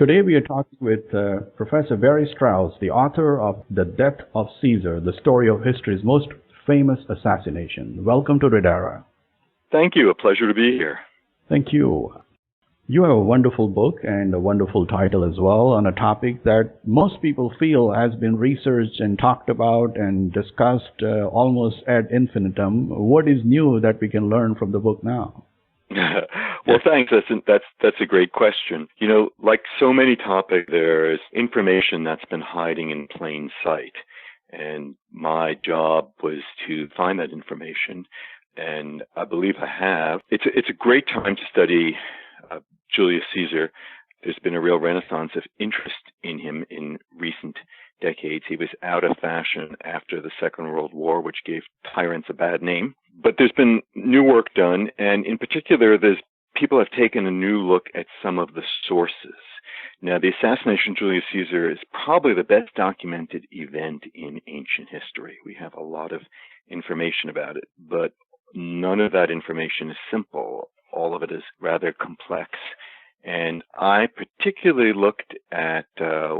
Today we are talking with Professor Barry Strauss, the author of The Death of Caesar, the story of history's most famous assassination. Welcome to Redara. Thank you. A pleasure to be here. Thank you. You have a wonderful book and a wonderful title as well on a topic that most people feel has been researched and talked about and discussed almost ad infinitum. What is new that we can learn from the book now? Well, thanks. That's a great question. You know, like so many topics, there's information that's been hiding in plain sight. And my job was to find that information. And I believe I have. It's a great time to study Julius Caesar. There's been a real renaissance of interest in him in recent decades. He was out of fashion after the Second World War, which gave tyrants a bad name. But there's been new work done, and in particular, people have taken a new look at some of the sources. Now, the assassination of Julius Caesar is probably the best documented event in ancient history. We have a lot of information about it, but none of that information is simple. All of it is rather complex. And I particularly looked at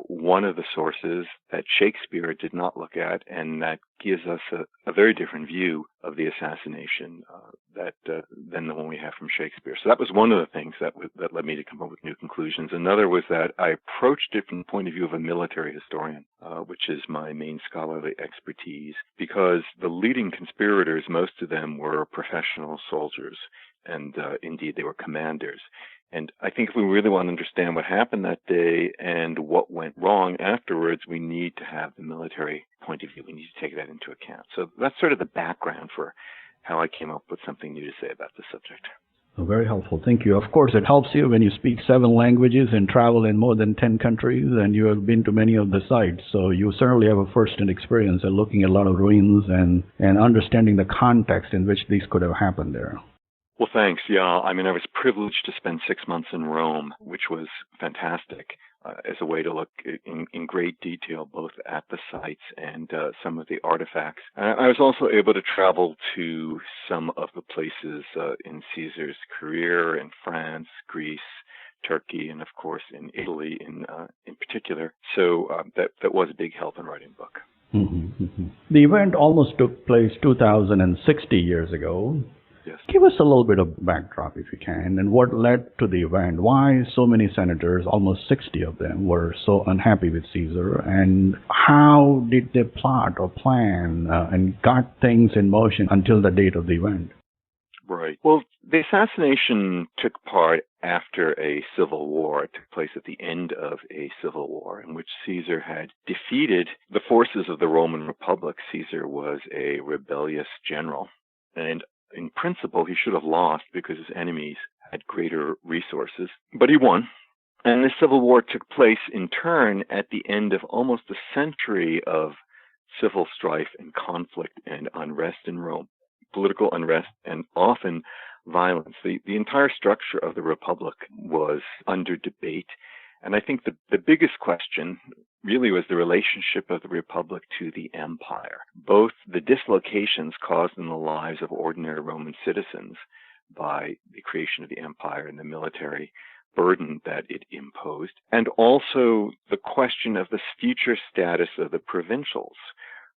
one of the sources that Shakespeare did not look at, and that gives us a very different view of the assassination than the one we have from Shakespeare. So that was one of the things that led me to come up with new conclusions. Another was that I approached it from the point of view of a military historian, which is my main scholarly expertise, because the leading conspirators, most of them were professional soldiers, and indeed they were commanders. And I think if we really want to understand what happened that day and what went wrong afterwards, we need to have the military point of view. We need to take that into account. So that's sort of the background for how I came up with something new to say about the subject. Oh, very helpful. Thank you. Of course, it helps you when you speak 7 languages and travel in more than 10 countries, and you have been to many of the sites. So you certainly have a first-hand experience at looking at a lot of ruins and understanding the context in which these could have happened there. Well, thanks. Yeah, I mean, I was privileged to spend 6 months in Rome, which was fantastic as a way to look in great detail both at the sites and some of the artifacts. I was also able to travel to some of the places in Caesar's career in France, Greece, Turkey, and of course in Italy in particular. So that was a big help in writing the book. Mm-hmm, mm-hmm. The event almost took place 2,060 years ago. Yes. Give us a little bit of backdrop, if you can, and what led to the event. Why so many senators, almost 60 of them, were so unhappy with Caesar, and how did they plot or plan and got things in motion until the date of the event? Right. Well, the assassination took part after a civil war. It took place at the end of a civil war in which Caesar had defeated the forces of the Roman Republic. Caesar was a rebellious general, and in principle, he should have lost because his enemies had greater resources, but he won. And this civil war took place in turn at the end of almost a century of civil strife and conflict and unrest in Rome, political unrest and often violence. The entire structure of the Republic was under debate. And I think the biggest question really was the relationship of the Republic to the Empire, both the dislocations caused in the lives of ordinary Roman citizens by the creation of the Empire and the military burden that it imposed, and also the question of the future status of the provincials.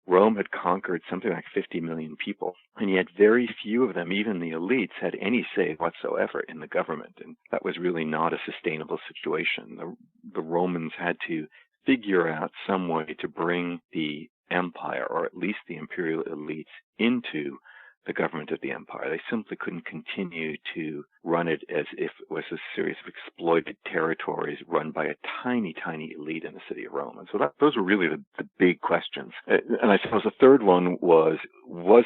Rome had conquered something like 50 million people, and yet very few of them, even the elites, had any say whatsoever in the government. And that was really not a sustainable situation. The Romans had to figure out some way to bring the empire, or at least the imperial elites, into the government of the empire. They simply couldn't continue to run it as if it was a series of exploited territories run by a tiny, tiny elite in the city of Rome. And so those were really the big questions. And I suppose the third one was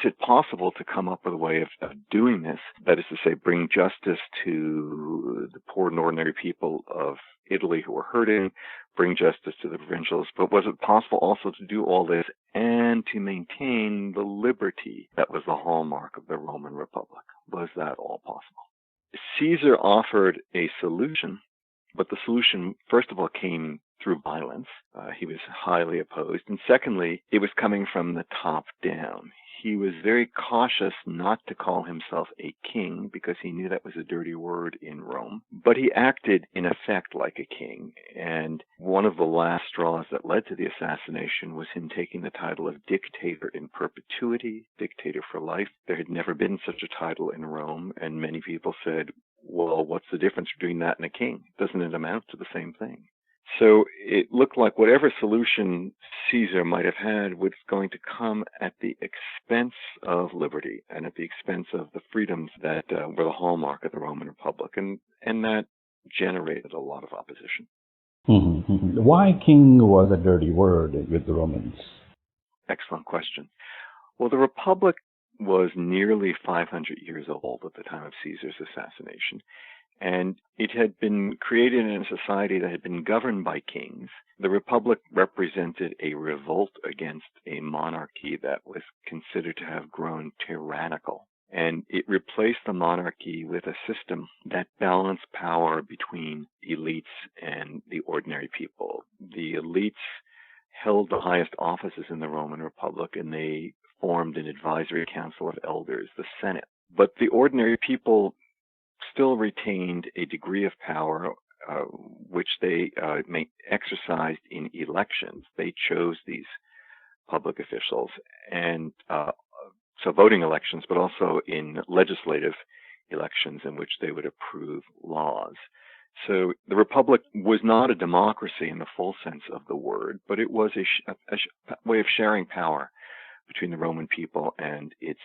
it possible to come up with a way of doing this? That is to say, bring justice to the poor and ordinary people of Italy who were hurting, bring justice to the provincials, but was it possible also to do all this and to maintain the liberty that was the hallmark of the Roman Republic? Was that all possible? Caesar offered a solution, but the solution, first of all, came through violence. He was highly opposed. And secondly, it was coming from the top down. he was very cautious not to call himself a king because he knew that was a dirty word in Rome. But he acted, in effect, like a king. And one of the last straws that led to the assassination was him taking the title of dictator in perpetuity, dictator for life. There had never been such a title in Rome, and many people said, well, what's the difference between that and a king? Doesn't it amount to the same thing? So it looked like whatever solution Caesar might have had was going to come at the expense of liberty and at the expense of the freedoms that were the hallmark of the Roman Republic. And that generated a lot of opposition. Mm-hmm. Why king was a dirty word with the Romans? Excellent question. Well, the Republic was nearly 500 years old at the time of Caesar's assassination. And it had been created in a society that had been governed by kings. The Republic represented a revolt against a monarchy that was considered to have grown tyrannical. And it replaced the monarchy with a system that balanced power between elites and the ordinary people. The elites held the highest offices in the Roman Republic, and they formed an advisory council of elders, the Senate. But the ordinary people still retained a degree of power which they exercised in elections. They chose these public officials, and so voting elections, but also in legislative elections in which they would approve laws. So the Republic was not a democracy in the full sense of the word, but it was a way of sharing power between the Roman people and its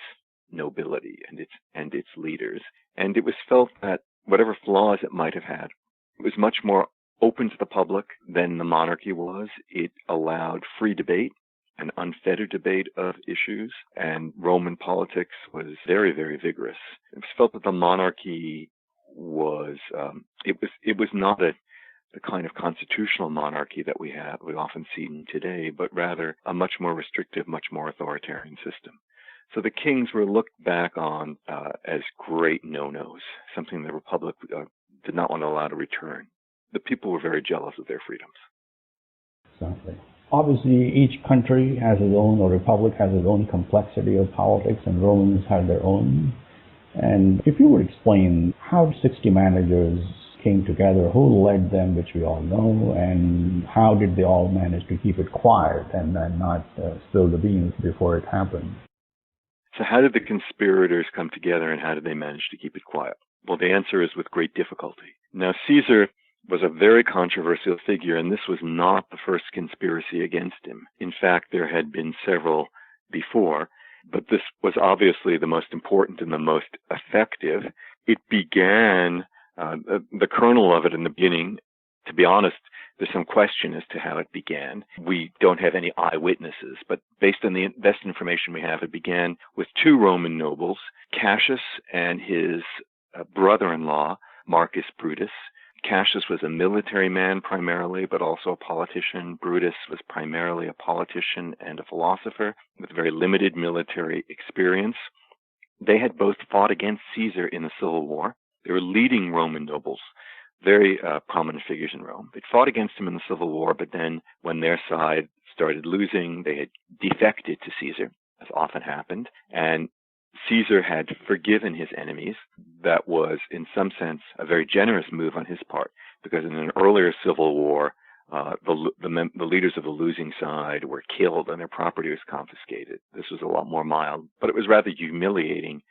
nobility and its leaders. And it was felt that whatever flaws it might have had, it was much more open to the public than the monarchy was. It allowed free debate, an unfettered debate of issues, and Roman politics was very, very vigorous. It was felt that the monarchy was it was not the kind of constitutional monarchy that we often see today, but rather a much more restrictive, much more authoritarian system. So the kings were looked back on as great no-nos, something the Republic did not want to allow to return. The people were very jealous of their freedoms. Exactly. Obviously, each country has its own, or republic has its own complexity of politics, and Romans had their own. And if you would explain how 60 managers came together, who led them, which we all know, and how did they all manage to keep it quiet and then not spill the beans before it happened? So how did the conspirators come together, and how did they manage to keep it quiet? Well, the answer is with great difficulty. Now, Caesar was a very controversial figure, and this was not the first conspiracy against him. In fact, there had been several before, but this was obviously the most important and the most effective. It began, the kernel of it in the beginning, to be honest, there's some question as to how it began. We don't have any eyewitnesses, but based on the best information we have, it began with two Roman nobles, Cassius and his brother-in-law, Marcus Brutus. Cassius was a military man primarily, but also a politician. Brutus was primarily a politician and a philosopher with very limited military experience. They had both fought against Caesar in the Civil War. They were leading Roman nobles, very prominent figures in Rome. They'd fought against him in the Civil War, but then when their side started losing, they had defected to Caesar, as often happened, and Caesar had forgiven his enemies. That was, in some sense, a very generous move on his part, because in an earlier civil war, the leaders of the losing side were killed and their property was confiscated. This was a lot more mild, but it was rather humiliating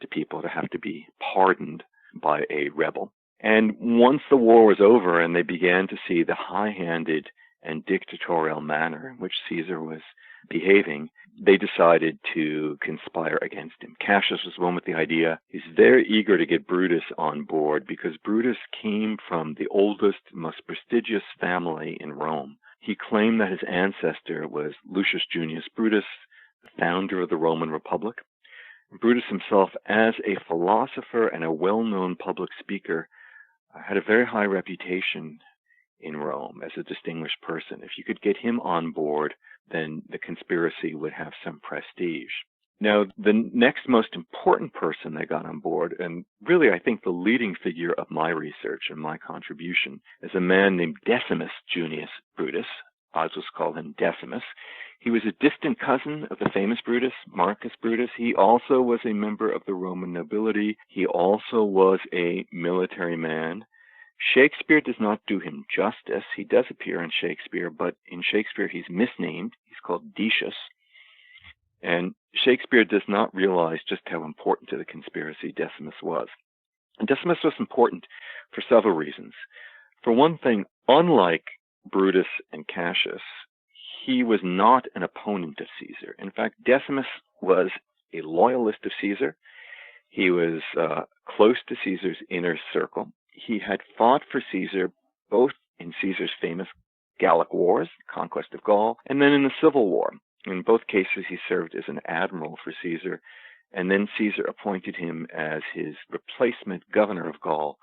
to people to have to be pardoned by a rebel. And once the war was over and they began to see the high-handed and dictatorial manner in which Caesar was behaving, they decided to conspire against him. Cassius was one with the idea. He's very eager to get Brutus on board because Brutus came from the oldest, most prestigious family in Rome. He claimed that his ancestor was Lucius Junius Brutus, the founder of the Roman Republic. Brutus himself, as a philosopher and a well-known public speaker, had a very high reputation in Rome as a distinguished person. If you could get him on board, then the conspiracy would have some prestige. Now, the next most important person they got on board, and really I think the leading figure of my research and my contribution, is a man named Decimus Junius Brutus, Others call him Decimus. He was a distant cousin of the famous Brutus, Marcus Brutus. He also was a member of the Roman nobility. He also was a military man. Shakespeare does not do him justice. He does appear in Shakespeare, but in Shakespeare he's misnamed. He's called Decius. And Shakespeare does not realize just how important to the conspiracy Decimus was. And Decimus was important for several reasons. For one thing, unlike Brutus and Cassius, he was not an opponent of Caesar. In fact, Decimus was a loyalist of Caesar. He was close to Caesar's inner circle. He had fought for Caesar both in Caesar's famous Gallic Wars, conquest of Gaul, and then in the Civil War. In both cases, he served as an admiral for Caesar, and then Caesar appointed him as his replacement governor of Gaul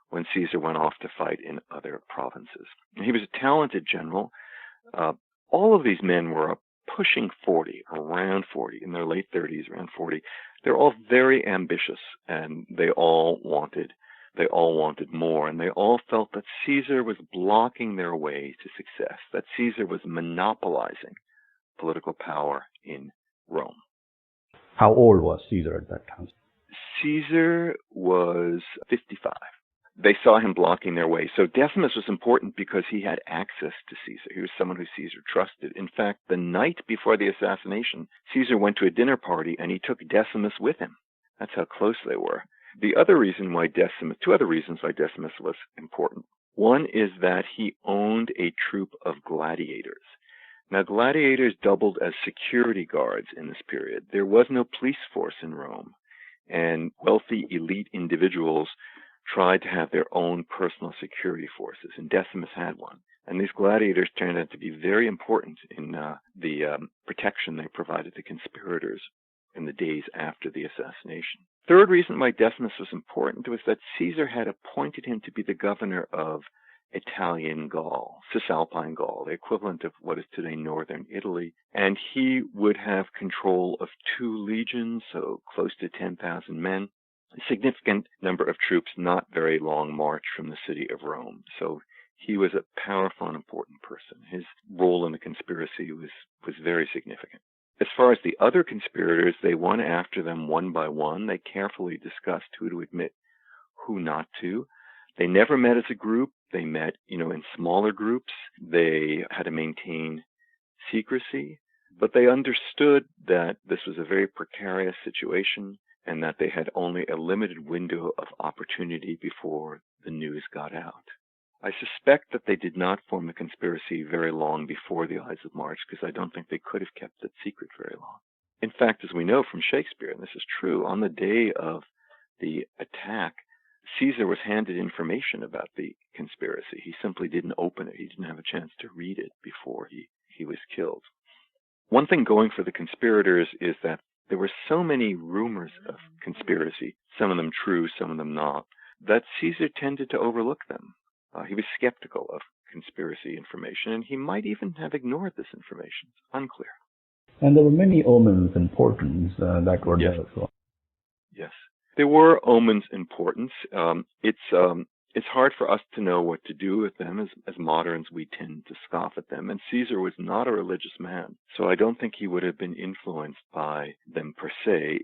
when Caesar went off to fight in other provinces. He was a talented general. All of these men were pushing 40, around 40, in their late 30s, around 40. They're all very ambitious, and they all wanted more, and they all felt that Caesar was blocking their way to success, that Caesar was monopolizing political power in Rome. How old was Caesar at that time? Caesar was 55. They saw him blocking their way. So Decimus was important because he had access to Caesar. He was someone who Caesar trusted. In fact, the night before the assassination, Caesar went to a dinner party and he took Decimus with him. That's how close they were. Two other reasons why Decimus was important. One is that he owned a troop of gladiators. Now, gladiators doubled as security guards in this period. There was no police force in Rome, and wealthy elite individuals tried to have their own personal security forces, and Decimus had one. And these gladiators turned out to be very important in the protection they provided to conspirators in the days after the assassination. Third reason why Decimus was important was that Caesar had appointed him to be the governor of Italian Gaul, Cisalpine Gaul, the equivalent of what is today northern Italy, and he would have control of 2 legions, so close to 10,000 men, a significant number of troops, not very long march from the city of Rome. So he was a powerful and important person. His role in the conspiracy was very significant. As far as the other conspirators, they went after them one by one. They carefully discussed who to admit, who not to. They never met as a group. They met, in smaller groups. They had to maintain secrecy, but they understood that this was a very precarious situation and that they had only a limited window of opportunity before the news got out. I suspect that they did not form the conspiracy very long before the Ides of March, because I don't think they could have kept it secret very long. In fact, as we know from Shakespeare, and this is true, on the day of the attack, Caesar was handed information about the conspiracy. He simply didn't open it. He didn't have a chance to read it before he was killed. One thing going for the conspirators is that there were so many rumors of conspiracy, some of them true, some of them not, that Caesar tended to overlook them. He was skeptical of conspiracy information, and he might even have ignored this information. It's unclear. And there were many omens and portents that were there as well. Yes. There were omens and portents. It's hard for us to know what to do with them. As moderns, we tend to scoff at them. And Caesar was not a religious man, so I don't think he would have been influenced by them per se.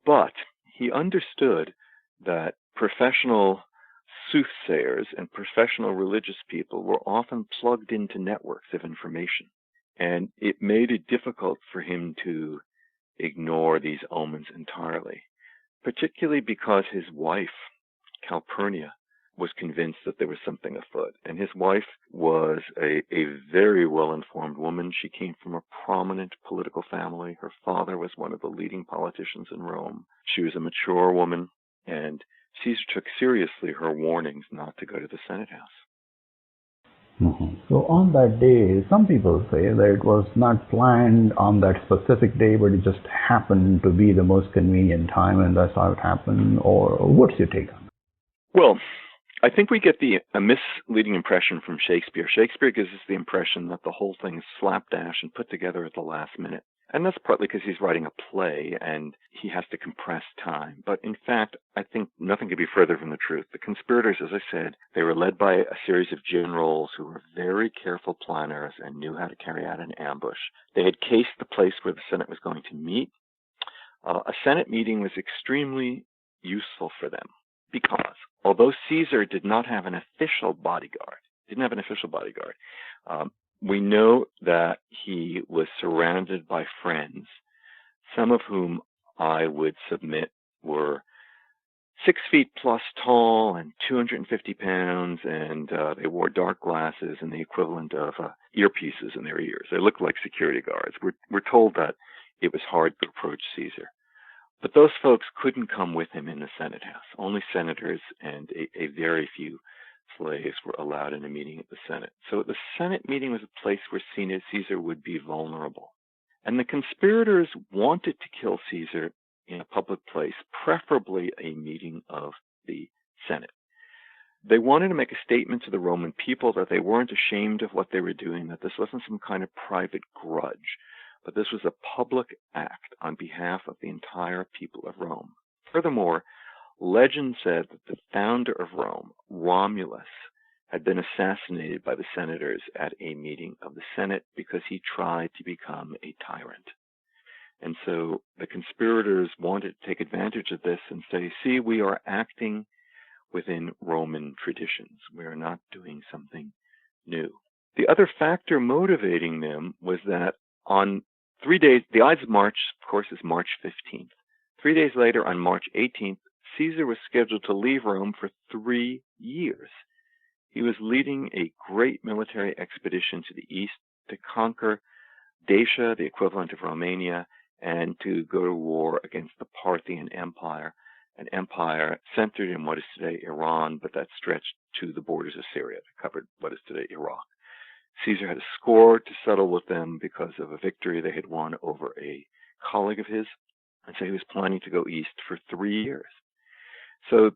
But he understood that professional soothsayers and professional religious people were often plugged into networks of information. And it made it difficult for him to ignore these omens entirely, particularly because his wife, Calpurnia, was convinced that there was something afoot. And his wife was a very well-informed woman. She came from a prominent political family. Her father was one of the leading politicians in Rome. She was a mature woman, and Caesar took seriously her warnings not to go to the Senate House. Mm-hmm. So on that day, some people say that it was not planned on that specific day, but it just happened to be the most convenient time, and that's how it happened. Or what's your take on it? Well, I think we get a misleading impression from Shakespeare. Shakespeare gives us the impression that the whole thing is slapdash and put together at the last minute. And that's partly because he's writing a play and he has to compress time. But in fact, I think nothing could be further from the truth. The conspirators, as I said, they were led by a series of generals who were very careful planners and knew how to carry out an ambush. They had cased the place where the Senate was going to meet. A Senate meeting was extremely useful for them because although Caesar did not have an official bodyguard, we know that he was surrounded by friends, some of whom I would submit were 6 feet plus tall and 250 pounds, and they wore dark glasses and the equivalent of earpieces in their ears. They looked like security guards. We're told that it was hard to approach Caesar. But those folks couldn't come with him in the Senate house. Only senators and a very few slaves were allowed in a meeting at the Senate. So the Senate meeting was a place where Caesar would be vulnerable. And the conspirators wanted to kill Caesar in a public place, preferably a meeting of the Senate. They wanted to make a statement to the Roman people that they weren't ashamed of what they were doing, that this wasn't some kind of private grudge, but this was a public act on behalf of the entire people of Rome. Furthermore, legend said that the founder of Rome, Romulus, had been assassinated by the senators at a meeting of the Senate because he tried to become a tyrant. And so the conspirators wanted to take advantage of this and say, see, we are acting within Roman traditions. We are not doing something new. The other factor motivating them was that on 3 days, the Ides of March, of course, is March 15th. 3 days later, on March 18th, Caesar was scheduled to leave Rome for 3 years. He was leading a great military expedition to the east to conquer Dacia, the equivalent of Romania, and to go to war against the Parthian Empire, an empire centered in what is today Iran, but that stretched to the borders of Syria, that covered what is today Iraq. Caesar had a score to settle with them because of a victory they had won over a colleague of his, and so he was planning to go east for 3 years. So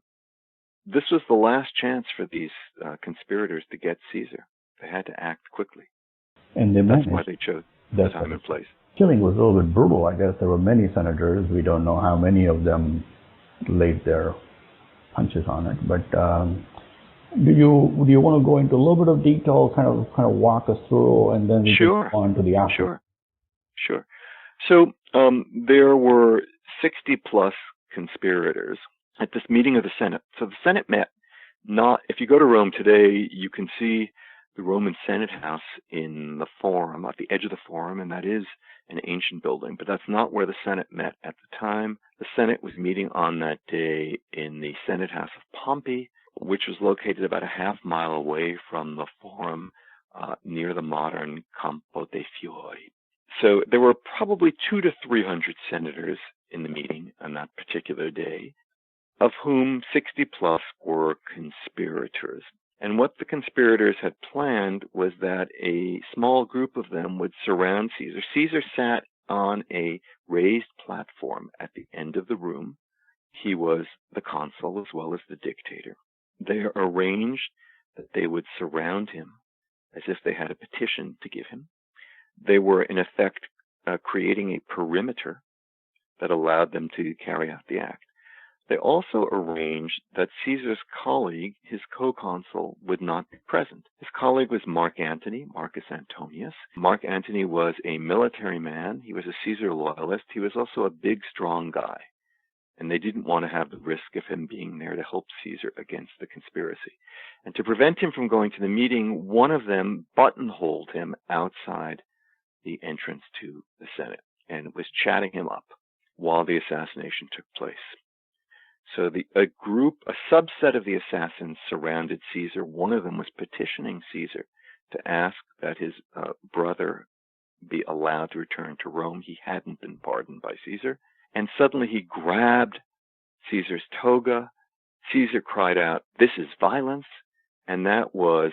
this was the last chance for these conspirators to get Caesar. They had to act quickly. And that's why they chose the time and place. Killing was a little bit brutal. I guess there were many senators. We don't know how many of them laid their punches on it. But do you want to go into a little bit of detail, kind of walk us through, and then we Sure. go on to the after? Sure. So there were 60 plus conspirators at this meeting of the Senate. So the Senate met if you go to Rome today, you can see the Roman Senate house in the Forum, at the edge of the Forum, and that is an ancient building, but that's not where the Senate met at the time. The Senate was meeting on that day in the Senate house of Pompey, which was located about a half mile away from the Forum, near the modern Campo dei Fiori. So there were probably 200 to 300 senators in the meeting on that particular day, of whom 60 plus were conspirators. And what the conspirators had planned was that a small group of them would surround Caesar. Caesar sat on a raised platform at the end of the room. He was the consul as well as the dictator. They arranged that they would surround him as if they had a petition to give him. They were, in effect, creating a perimeter that allowed them to carry out the act. They also arranged that Caesar's colleague, his co-consul, would not be present. His colleague was Marcus Antonius. Mark Antony was a military man. He was a Caesar loyalist. He was also a big, strong guy. And they didn't want to have the risk of him being there to help Caesar against the conspiracy. And to prevent him from going to the meeting, one of them buttonholed him outside the entrance to the Senate and was chatting him up while the assassination took place. So a subset of the assassins surrounded Caesar. One of them was petitioning Caesar to ask that his brother be allowed to return to Rome. He hadn't been pardoned by Caesar. And suddenly he grabbed Caesar's toga. Caesar cried out, "This is violence." And that was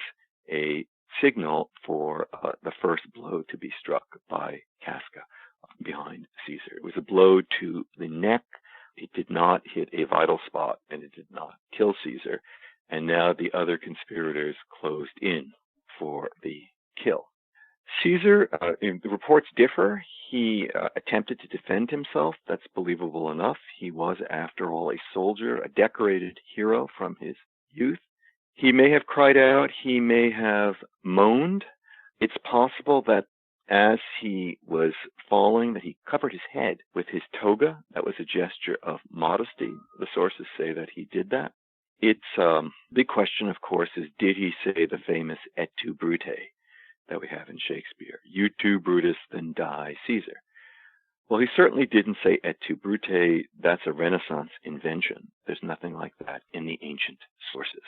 a signal for the first blow to be struck by Casca behind Caesar. It was a blow to the neck. It did not hit a vital spot, and it did not kill Caesar. And now the other conspirators closed in for the kill. Caesar, the reports differ. He attempted to defend himself. That's believable enough. He was, after all, a soldier, a decorated hero from his youth. He may have cried out. He may have moaned. It's possible that as he was falling, that he covered his head with his toga. That was a gesture of modesty. The sources say that he did that. It's big question, of course, is did he say the famous et tu, Brute, that we have in Shakespeare? You too, Brutus, then die, Caesar. Well, he certainly didn't say et tu, Brute. That's a Renaissance invention. There's nothing like that in the ancient sources.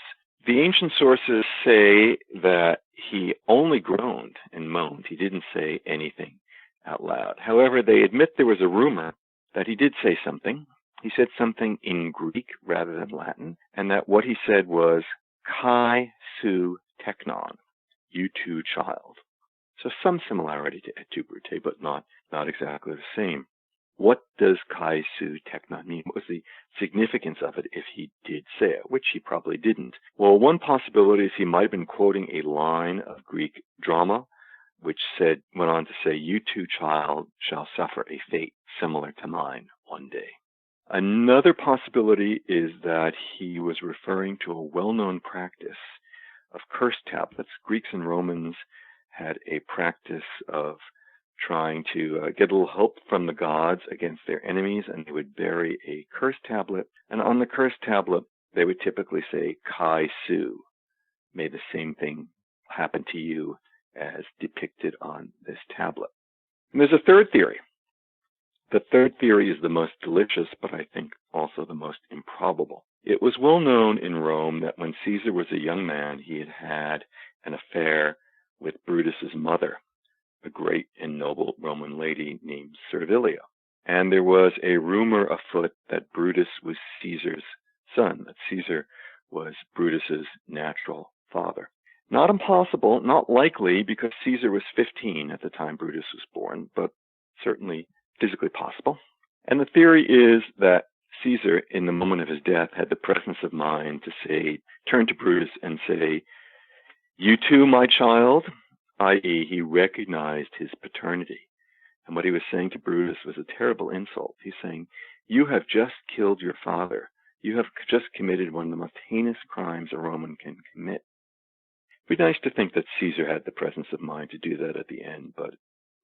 The ancient sources say that he only groaned and moaned. He didn't say anything out loud. However, they admit there was a rumor that he did say something. He said something in Greek rather than Latin, and that what he said was kai su teknon, you too, child. So some similarity to et tu, Brute, but not exactly the same. What does kai su teknon mean? What was the significance of it if he did say it, which he probably didn't? Well, one possibility is he might have been quoting a line of Greek drama, which went on to say, you too, child, shall suffer a fate similar to mine one day. Another possibility is that he was referring to a well-known practice of curse tablets. Greeks and Romans had a practice of trying to get a little help from the gods against their enemies, and they would bury a curse tablet. And on the curse tablet, they would typically say, kai su, may the same thing happen to you as depicted on this tablet. And there's a third theory. The third theory is the most delicious, but I think also the most improbable. It was well known in Rome that when Caesar was a young man, he had had an affair with Brutus's mother, a great and noble Roman lady named Servilia. And there was a rumor afoot that Brutus was Caesar's son, that Caesar was Brutus's natural father. Not impossible, not likely, because Caesar was 15 at the time Brutus was born, but certainly physically possible. And the theory is that Caesar, in the moment of his death, had the presence of mind to turn to Brutus and say, you too, my child, i.e., he recognized his paternity. And what he was saying to Brutus was a terrible insult. He's saying, you have just killed your father. You have just committed one of the most heinous crimes a Roman can commit. It'd be nice to think that Caesar had the presence of mind to do that at the end, but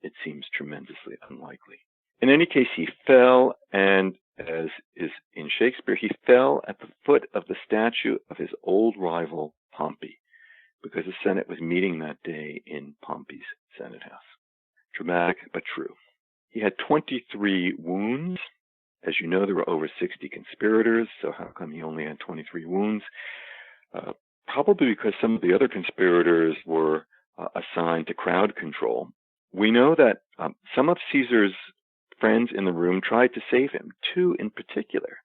it seems tremendously unlikely. In any case, he fell, and as is in Shakespeare, he fell at the foot of the statue of his old rival, Pompey, because the Senate was meeting that day in Pompey's Senate House. Dramatic, but true. He had 23 wounds. As you know, there were over 60 conspirators, so how come he only had 23 wounds? Probably because some of the other conspirators were assigned to crowd control. We know that some of Caesar's friends in the room tried to save him. 2 in particular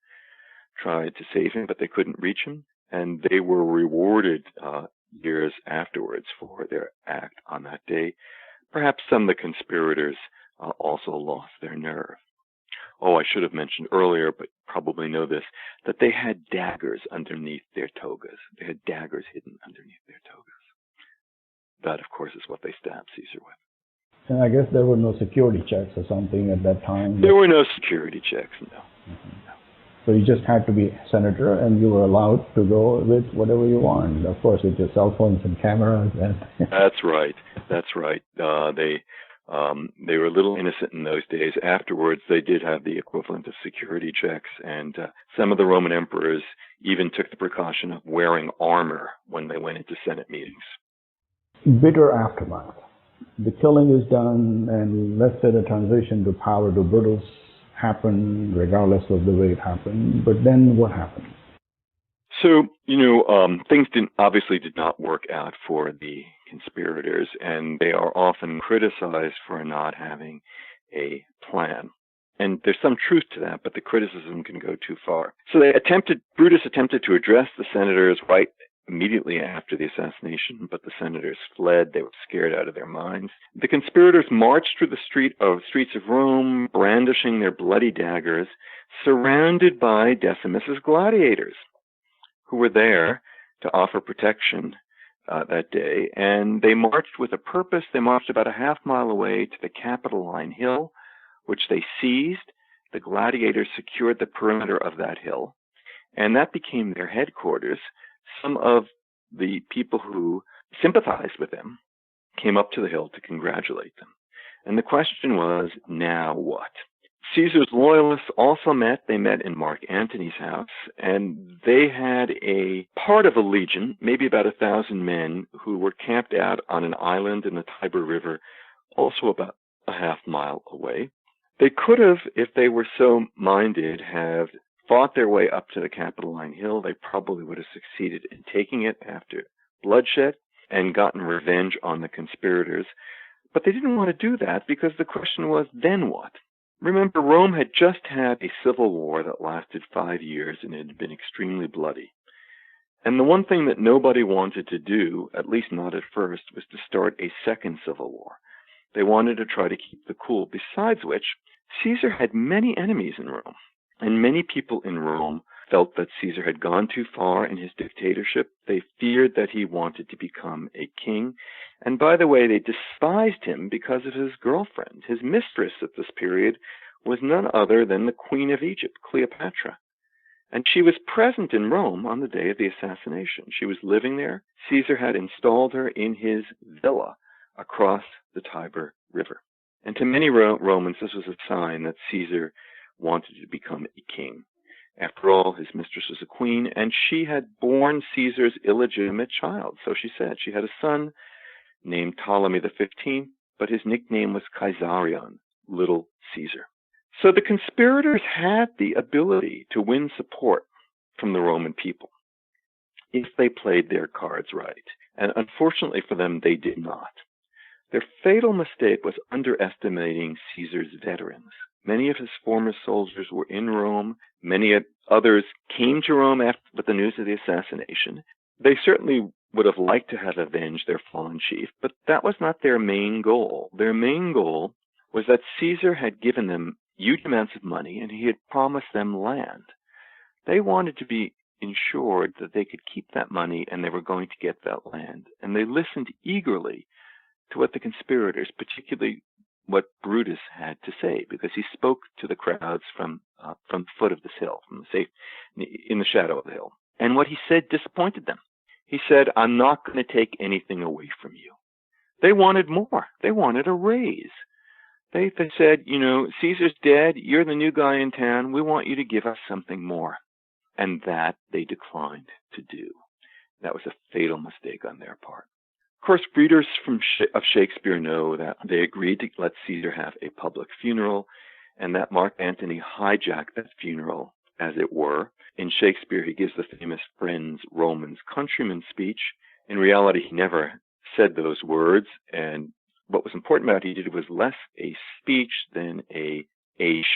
tried to save him, but they couldn't reach him, and they were rewarded years afterwards for their act on that day. Perhaps some of the conspirators also lost their nerve. Oh, I should have mentioned earlier, but probably know this, that they had daggers underneath their togas. They had daggers hidden underneath their togas. That, of course, is what they stabbed Caesar with. And I guess there were no security checks or something at that time. There were no security checks, no. Mm-hmm. So you just had to be senator, and you were allowed to go with whatever you want. Of course, with your cell phones and cameras. And That's right. That's right. They were a little innocent in those days. Afterwards, they did have the equivalent of security checks, and some of the Roman emperors even took the precaution of wearing armor when they went into Senate meetings. Bitter aftermath. The killing is done, and let's say the transition to power to Brutus happened regardless of the way it happened. But then what happened? So, things obviously did not work out for the conspirators, and they are often criticized for not having a plan. And there's some truth to that, but the criticism can go too far. So Brutus attempted to address the senators right immediately after the assassination, but the senators fled. They were scared out of their minds. The conspirators marched through the streets of Rome, brandishing their bloody daggers, surrounded by Decimus's gladiators, who were there to offer protection that day, and they marched with a purpose. They marched about a half mile away to the Capitoline Hill, which they seized. The gladiators secured the perimeter of that hill, and that became their headquarters. Some of the people who sympathized with them came up to the hill to congratulate them. And the question was, now what? Caesar's loyalists also met. They met in Mark Antony's house, and they had a part of a legion, maybe about 1,000 men, who were camped out on an island in the Tiber River, also about a half mile away. They could have, if they were so minded, have fought their way up to the Capitoline Hill. They probably would have succeeded in taking it after bloodshed and gotten revenge on the conspirators. But they didn't want to do that because the question was, then what? Remember, Rome had just had a civil war that lasted 5 years, and it had been extremely bloody. And the one thing that nobody wanted to do, at least not at first, was to start a second civil war. They wanted to try to keep the cool, besides which Caesar had many enemies in Rome, and many people in Rome felt that Caesar had gone too far in his dictatorship. They feared that he wanted to become a king. And by the way, they despised him because of his girlfriend. His mistress at this period was none other than the Queen of Egypt, Cleopatra. And she was present in Rome on the day of the assassination. She was living there. Caesar had installed her in his villa across the Tiber River. And to many Romans, this was a sign that Caesar wanted to become a king. After all, his mistress was a queen, and she had borne Caesar's illegitimate child. So she said she had a son named Ptolemy XV, but his nickname was Caesarion, Little Caesar. So the conspirators had the ability to win support from the Roman people if they played their cards right. And unfortunately for them, they did not. Their fatal mistake was underestimating Caesar's veterans. Many of his former soldiers were in Rome. Many others came to Rome with the news of the assassination. They certainly would have liked to have avenged their fallen chief, but that was not their main goal. Their main goal was that Caesar had given them huge amounts of money, and he had promised them land. They wanted to be ensured that they could keep that money and they were going to get that land. And they listened eagerly to what the conspirators, particularly what Brutus had to say, because he spoke to the crowds from the foot of this hill, in the shadow of the hill. And what he said disappointed them. He said, "I'm not going to take anything away from you." They wanted more. They wanted a raise. They said, Caesar's dead. You're the new guy in town. We want you to give us something more. And that they declined to do. That was a fatal mistake on their part. Of course, readers of Shakespeare know that they agreed to let Caesar have a public funeral, and that Mark Antony hijacked that funeral, as it were. In Shakespeare, he gives the famous Friends, Romans, Countrymen speech. In reality, he never said those words, and what was important about it he did was less a speech than a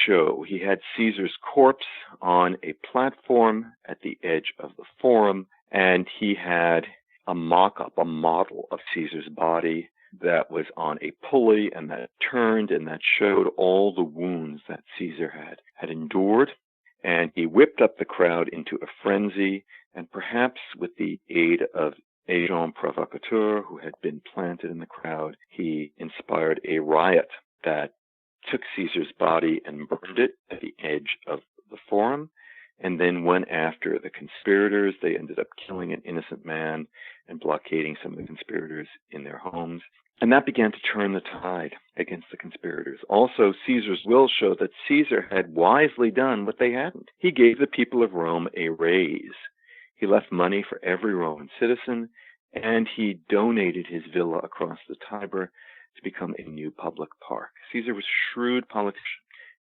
show. He had Caesar's corpse on a platform at the edge of the forum, and he had a mock-up, a model of Caesar's body that was on a pulley and that turned and that showed all the wounds that Caesar had endured. And he whipped up the crowd into a frenzy, and perhaps with the aid of agent provocateur who had been planted in the crowd, he inspired a riot that took Caesar's body and burned it at the edge of the forum, and then went after the conspirators. They ended up killing an innocent man and blockading some of the conspirators in their homes. And that began to turn the tide against the conspirators. Also, Caesar's will showed that Caesar had wisely done what they hadn't. He gave the people of Rome a raise. He left money for every Roman citizen, and he donated his villa across the Tiber to become a new public park. Caesar was a shrewd politician.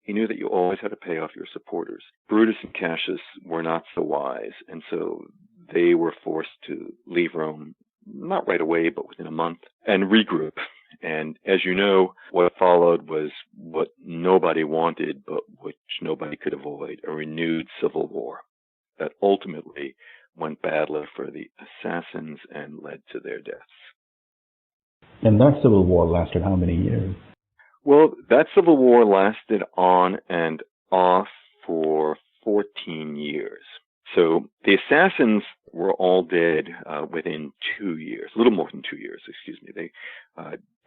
He knew that you always had to pay off your supporters. Brutus and Cassius were not so wise, and so they were forced to leave Rome, not right away, but within a month, and regroup. And as you know, what followed was what nobody wanted, but which nobody could avoid, a renewed civil war that ultimately went badly for the assassins and led to their deaths. And that civil war lasted how many years? Well, that civil war lasted on and off for 14 years. So the assassins were all dead within 2 years, a little more than 2 years, excuse me. They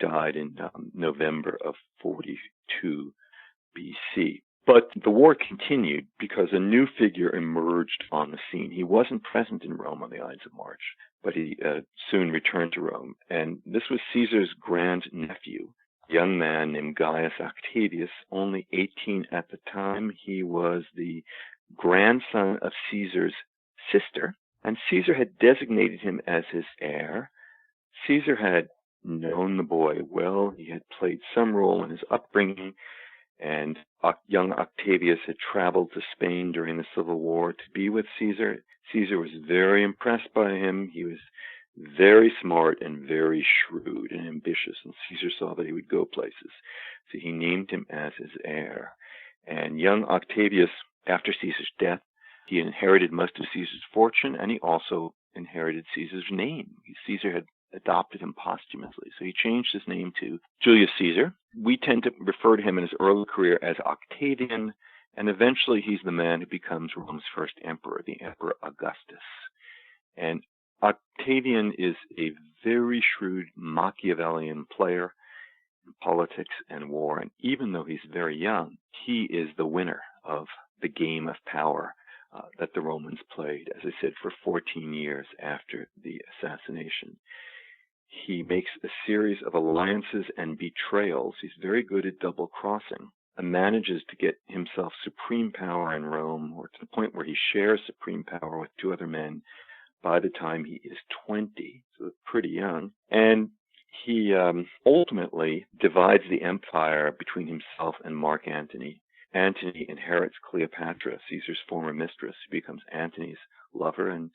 died in November of 42 BC. But the war continued because a new figure emerged on the scene. He wasn't present in Rome on the Ides of March, but he soon returned to Rome. And this was Caesar's grandnephew, a young man named Gaius Octavius, only 18 at the time. He was the grandson of Caesar's sister, and Caesar had designated him as his heir. Caesar had known the boy well. He had played some role in his upbringing, and young Octavius had traveled to Spain during the Civil War to be with Caesar. Caesar was very impressed by him. He was very smart and very shrewd and ambitious, and Caesar saw that he would go places. So he named him as his heir. And young Octavius, after Caesar's death, he inherited most of Caesar's fortune, and he also inherited Caesar's name. Caesar had adopted him posthumously, so he changed his name to Julius Caesar. We tend to refer to him in his early career as Octavian, and eventually he's the man who becomes Rome's first emperor, the Emperor Augustus. And Octavian is a very shrewd Machiavellian player in politics and war, and even though he's very young, he is the winner of the game of power that the Romans played, as I said, for 14 years after the assassination. He makes a series of alliances and betrayals. He's very good at double-crossing and manages to get himself supreme power in Rome, or to the point where he shares supreme power with 2 other men by the time he is 20, so pretty young. And he ultimately divides the empire between himself and Mark Antony. Antony inherits Cleopatra, Caesar's former mistress, who becomes Antony's lover, and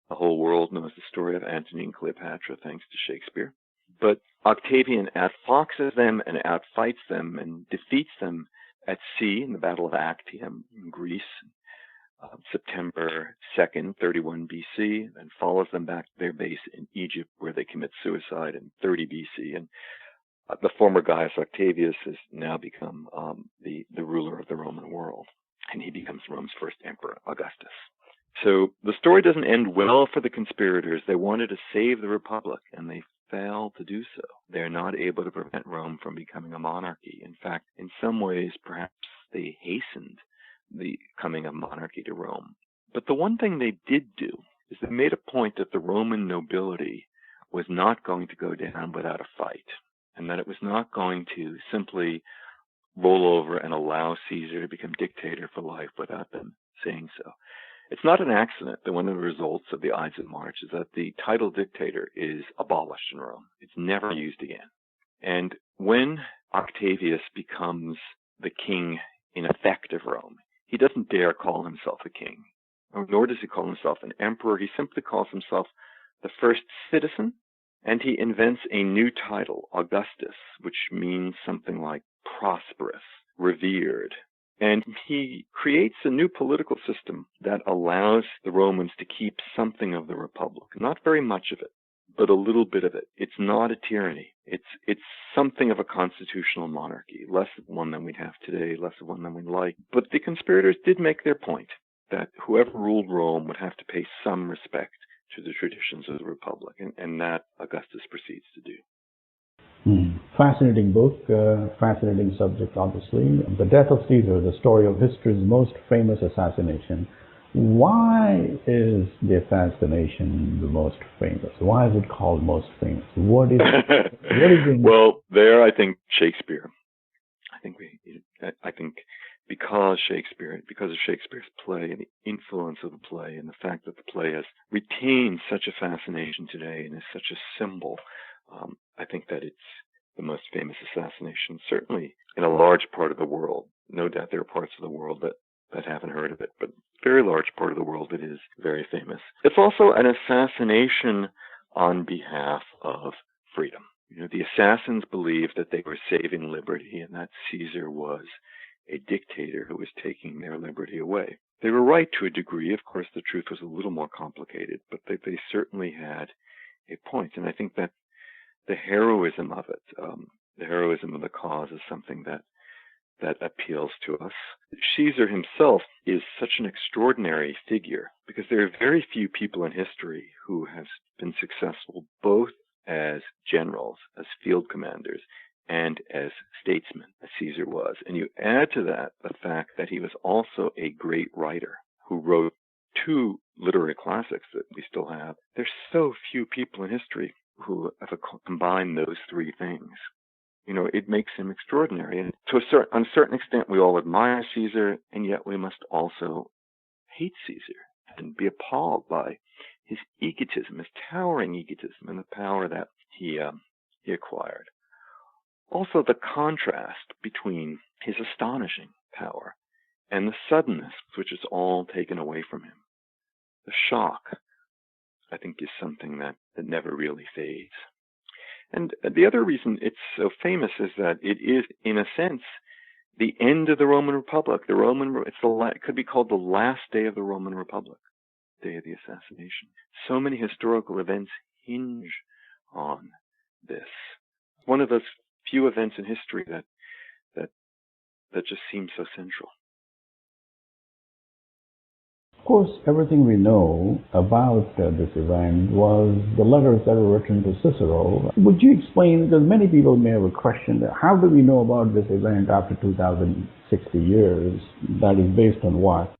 the whole world knows the story of Antony and Cleopatra thanks to Shakespeare. But Octavian outfoxes them and outfights them and defeats them at sea in the Battle of Actium in Greece, September 2nd, 31 BC, and follows them back to their base in Egypt, where they commit suicide in 30 BC. And the former Gaius Octavius has now become the ruler of the Roman world, and he becomes Rome's first emperor, Augustus. So the story doesn't end well for the conspirators. They wanted to save the Republic, and they failed to do so. They're not able to prevent Rome from becoming a monarchy. In fact, in some ways, perhaps they hastened the coming of monarchy to Rome. But the one thing they did do is they made a point that the Roman nobility was not going to go down without a fight, and that it was not going to simply roll over and allow Caesar to become dictator for life without them saying so. It's not an accident that one of the results of the Ides of March is that the title dictator is abolished in Rome. It's never used again. And when Octavius becomes the king in effect of Rome, he doesn't dare call himself a king, nor does he call himself an emperor. He simply calls himself the first citizen, and he invents a new title, Augustus, which means something like prosperous, revered. And he creates a new political system that allows the Romans to keep something of the Republic. Not very much of it, but a little bit of it. It's not a tyranny. It's something of a constitutional monarchy, less of one than we'd have today, less of one than we'd like. But the conspirators did make their point that whoever ruled Rome would have to pay some respect to the traditions of the Republic, and that Augustus proceeds to do. Fascinating book, fascinating subject, obviously. The Death of Caesar, the story of history's most famous assassination. Why is the assassination the most famous? Why is it called most famous? What is it? Well, there I think Shakespeare. I think because of Shakespeare's play and the influence of the play and the fact that the play has retained such a fascination today and is such a symbol, I think that it's the most famous assassination, certainly in a large part of the world. No doubt there are parts of the world that haven't heard of it, but a very large part of the world it is very famous. It's also an assassination on behalf of freedom. The assassins believed that they were saving liberty and that Caesar was a dictator who was taking their liberty away. They were right to a degree. Of course, the truth was a little more complicated, but they certainly had a point. And I think that the heroism of it, the heroism of the cause, is something that that appeals to us. Caesar himself is such an extraordinary figure because there are very few people in history who have been successful both as generals, as field commanders, and as statesmen, as Caesar was. And you add to that the fact that he was also a great writer who wrote 2 literary classics that we still have. There's so few people in history who have combined those 3 things. You know, it makes him extraordinary. And on a certain extent, we all admire Caesar, and yet we must also hate Caesar and be appalled by his egotism, his towering egotism, and the power that he acquired. Also, the contrast between his astonishing power and the suddenness which is all taken away from him. The shock, I think, is something that never really fades. And the other reason it's so famous is that it is, in a sense, the end of the Roman Republic. It could be called the last day of the Roman Republic, day of the assassination. So many historical events hinge on this. One of those few events in history that just seems so central. Of course, everything we know about this event was the letters that were written to Cicero. Would you explain, because many people may have a question, how do we know about this event after 2060 years? That is based on what?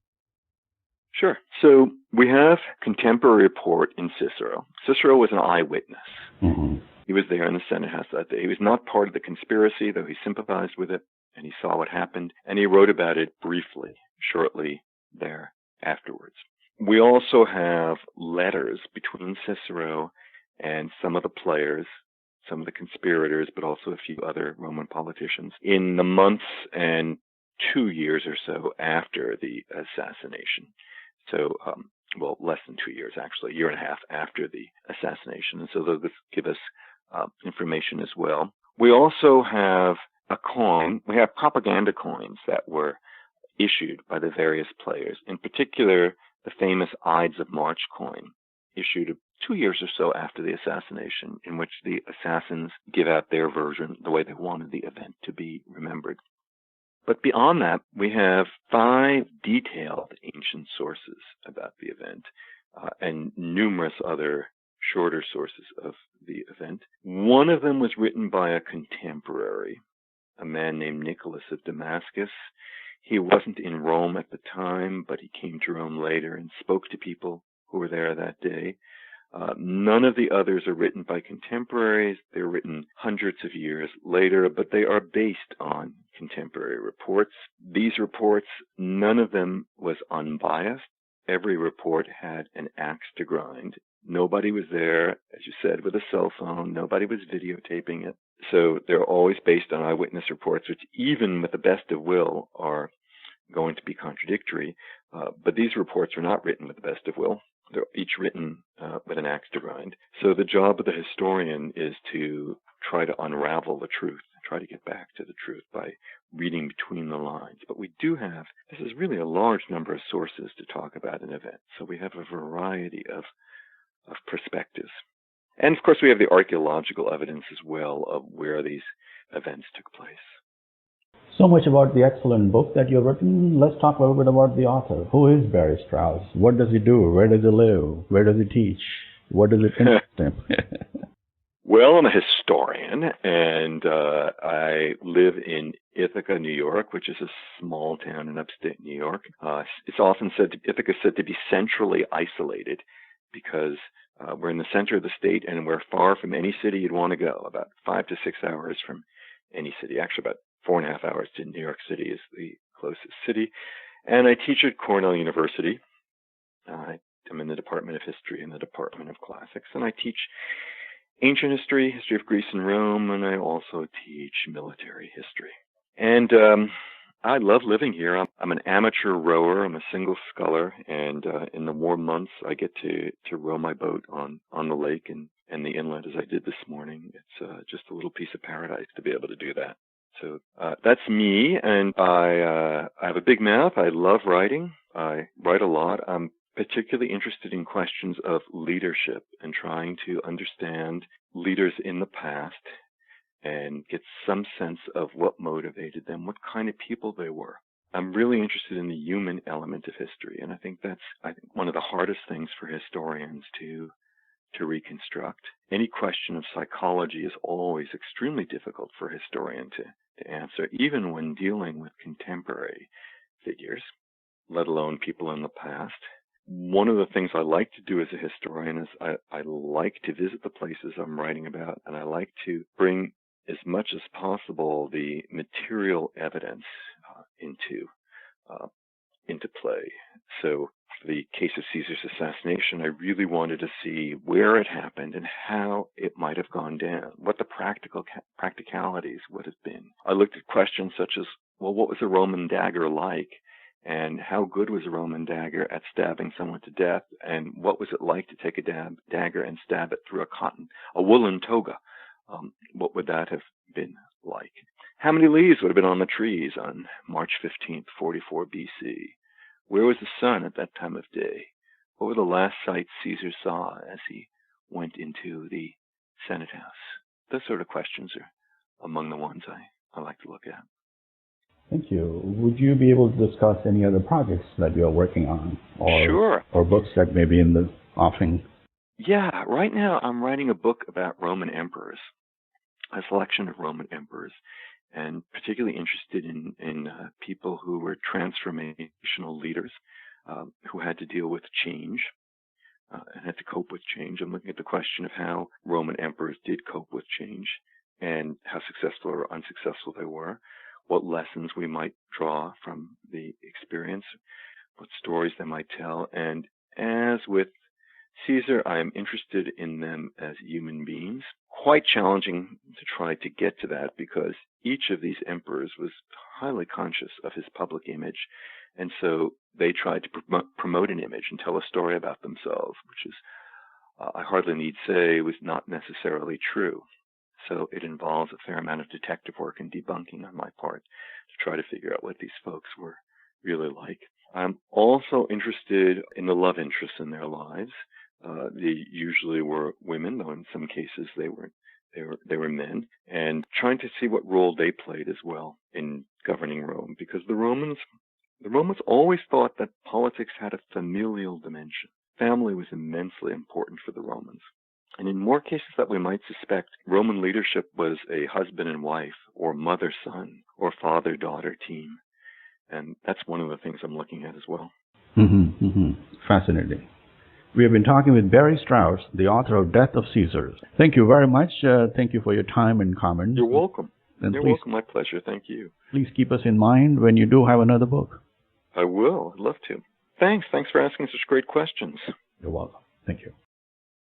Sure. So we have contemporary report in Cicero. Cicero was an eyewitness. Mm-hmm. He was there in the Senate House that day. He was not part of the conspiracy, though he sympathized with it, and he saw what happened, and he wrote about it briefly, shortly there afterwards. We also have letters between Cicero and some of the players, some of the conspirators, but also a few other Roman politicians in the months and 2 years or so after the assassination. So, less than 2 years, actually, a year and a half after the assassination. And so those give us information as well. We also have a coin. We have propaganda coins that were issued by the various players. In particular, the famous Ides of March coin, issued 2 years or so after the assassination, in which the assassins give out their version, the way they wanted the event to be remembered. But beyond that, we have 5 detailed ancient sources about the event and numerous other shorter sources of the event. One of them was written by a contemporary, a man named Nicholas of Damascus. He wasn't in Rome at the time, but he came to Rome later and spoke to people who were there that day. None of the others are written by contemporaries. They're written hundreds of years later, but they are based on contemporary reports. These reports, none of them was unbiased. Every report had an axe to grind. Nobody was there, as you said, with a cell phone. Nobody was videotaping it. So they're always based on eyewitness reports, which even with the best of will are going to be contradictory. But these reports are not written with the best of will. They're each written with an axe to grind. So the job of the historian is to try to unravel the truth, try to get back to the truth by reading between the lines. But we do have, this is really a large number of sources to talk about an event. So we have a variety of perspectives. And of course, we have the archaeological evidence as well of where these events took place. So much about the excellent book that you've written. Let's talk a little bit about the author. Who is Barry Strauss? What does he do? Where does he live? Where does he teach? What does it interest him? Well, I'm a historian, and I live in Ithaca, New York, which is a small town in upstate New York. It's often said, Ithaca is said to be centrally isolated because we're in the center of the state and we're far from any city you'd want to go, about 5 to 6 hours from any city. Actually, about 4.5 hours to New York City is the closest city. And I teach at Cornell University. I'm in the Department of History and the Department of Classics, and I teach ancient history, history of Greece and Rome, and I also teach military history. And I love living here. I'm an amateur rower. I'm a single sculler, and in the warm months, I get to row my boat on the lake and the inlet, as I did this morning. It's just a little piece of paradise to be able to do that. So that's me, and I have a big mouth. I love writing. I write a lot. I'm particularly interested in questions of leadership and trying to understand leaders in the past and get some sense of what motivated them, what kind of people they were. I'm really interested in the human element of history, and I think that's one of the hardest things for historians to reconstruct. Any question of psychology is always extremely difficult for a historian to answer, even when dealing with contemporary figures, let alone people in the past. One of the things I like to do as a historian is I like to visit the places I'm writing about, and I like to bring as much as possible the material evidence into play. So for the case of Caesar's assassination, I really wanted to see where it happened and how it might have gone down, what the practicalities would have been. I looked at questions such as, well, what was a Roman dagger like? And how good was a Roman dagger at stabbing someone to death? And what was it like to take a dagger and stab it through a woolen toga? What would that have been like? How many leaves would have been on the trees on March 15th, 44 BC? Where was the sun at that time of day? What were the last sights Caesar saw as he went into the Senate House? Those sort of questions are among the ones I like to look at. Thank you. Would you be able to discuss any other projects that you are working on? Sure. Or books that may be in the offing? Yeah, right now I'm writing a book about Roman emperors, a selection of Roman emperors, and particularly interested in people who were transformational leaders, who had to deal with change and had to cope with change. I'm looking at the question of how Roman emperors did cope with change and how successful or unsuccessful they were, what lessons we might draw from the experience, what stories they might tell. And as with Caesar, I am interested in them as human beings. Quite challenging to try to get to that because each of these emperors was highly conscious of his public image, and so they tried to promote an image and tell a story about themselves, which is, I hardly need say, was not necessarily true. So it involves a fair amount of detective work and debunking on my part to try to figure out what these folks were really like. I'm also interested in the love interests in their lives. They usually were women, though in some cases they were men, and trying to see what role they played as well in governing Rome, because the Romans always thought that politics had a familial dimension. Family was immensely important for the Romans. And in more cases that we might suspect, Roman leadership was a husband and wife, or mother-son, or father-daughter team. And that's one of the things I'm looking at as well. Fascinating. We have been talking with Barry Strauss, the author of Death of Caesar. Thank you very much. Thank you for your time and comments. You're welcome. And You're welcome. My pleasure. Thank you. Please keep us in mind when you do have another book. I will. I'd love to. Thanks. Thanks for asking such great questions. You're welcome. Thank you.